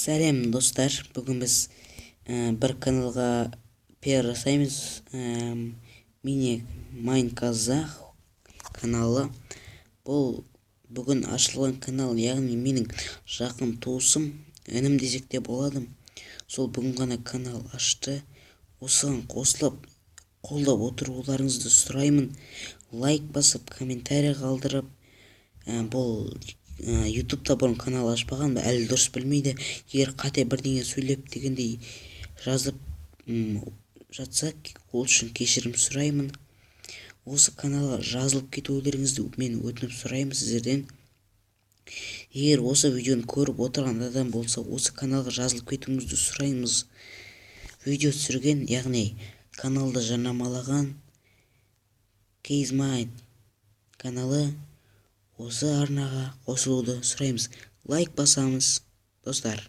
Сәлем достар, бүгін біз бір каналға пиар жасаймыз. Мини Майнказах каналы. Бұл бүгін ашылған канал, яғни менің жақын туысым, інім десек те болады. Сол бүгін ғана канал ашты. Осыған қосылып қолдап отыруларыңызды сұраймын. Лайк басып, комментарий қалдырып, бұл ютубта бұрын канал ашпаған, әлі дұрыс білмейді. Егер қате бірдеңе сөйлеп дегендей жазып жатса, ол үшін кешірім сұраймын. Осы каналға жазылып кетулеріңізді мен өтініп сұраймын сіздерден. Егер осы видеоны көріп отырған адам болса, осы каналға жазылып кетуіңізді сұраймыз. Видео түсірген, яғни каналды жарнамалаған Кейзмайн каналы осы арнаға қосылуды сұраймыз. Лайк басамыз, достар.